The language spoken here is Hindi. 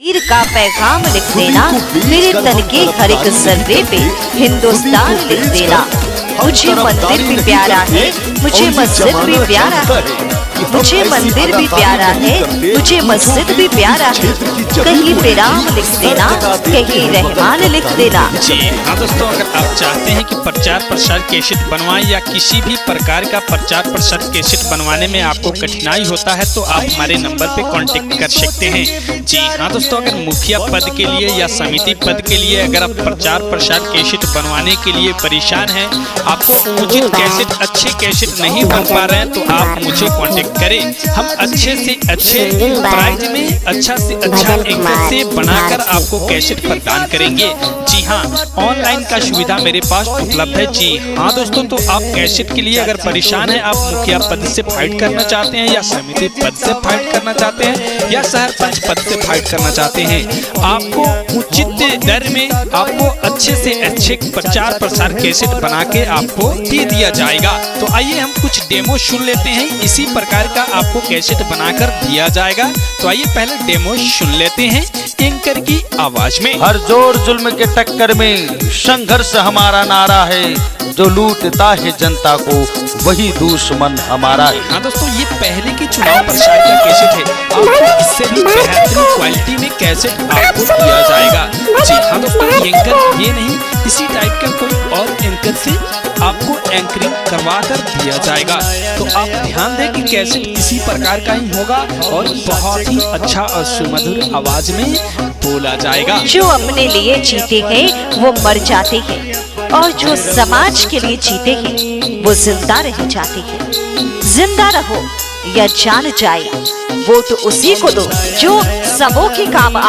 तीर का पैगाम लिख देना, मेरे तन के हर एक जर्रे पे हिंदुस्तान लिख देना। मुझे मंदिर भी प्यारा है, मुझे मस्जिद भी प्यारा है, मुझे मंदिर भी प्यारा है, मुझे मस्जिद भी प्यारा है। कहीं पे राम लिख देना, कहीं रहमान लिख देना। जी हाँ दोस्तों, अगर आप चाहते हैं कि प्रचार प्रसार कैसेट बनवाएं या किसी भी प्रकार का प्रचार प्रसार कैसेट बनवाने में आपको कठिनाई होता है तो आप हमारे नंबर पे कांटेक्ट कर सकते हैं। जी हाँ दोस्तों, अगर मुखिया पद के लिए या समिति पद के लिए अगर आप प्रचार प्रसार कैसेट बनवाने के लिए परेशान हैं, आपको उचित कैसेट अच्छे कैसेट नहीं बन पा रहे हैं तो आप मुझे कांटेक्ट करें। हम अच्छे से अच्छे प्राइस में अच्छा से अच्छा एंकर से बनाकर आपको कैसेट प्रदान करेंगे। जी हाँ, ऑनलाइन का सुविधा मेरे पास उपलब्ध है। जी हाँ दोस्तों, तो आप कैसेट के लिए अगर परेशान हैं, आप मुखिया पद से फाइट करना चाहते हैं या समिति पद से फाइट करना चाहते हैं या सरपंच पद से फाइट करना चाहते हैं, आपको उचित दर में आपको अच्छे से अच्छे प्रचार प्रसार कैसेट बना के आपको दे दिया जाएगा। तो आइए हम कुछ डेमो सुन लेते हैं, इसी प्रकार का आपको कैसेट बनाकर दिया जाएगा। तो आइए पहले डेमो सुन लेते हैं एंकर की आवाज में। हर जोर जुल्म के टक्कर में संघर्ष हमारा नारा है, जो लूटता है जनता को वही दुश्मन हमारा है। हाँ दोस्तों, ये पहले की चुनाव प्रचार का कैसेट है, आपको इससे भी बेहतरीन क्वालिटी में कैसेट आपको दिया जाएगा। जी हाँ दोस्तों, एंकर ये नहीं, इसी टाइप का कोई और एंकर से आपको एंकरिंग करवा कर दिया जाएगा। तो आप ध्यान दें कि कैसेट इसी प्रकार का ही होगा और बहुत ही अच्छा और सुमधुर आवाज में बोला जाएगा। जो अपने लिए जीते हैं वो मर जाते हैं, और जो समाज के लिए जीते हैं वो जिंदा रह जाते हैं। जिंदा रहो या जान जाए, वोट उसी को दो जो सबों के काम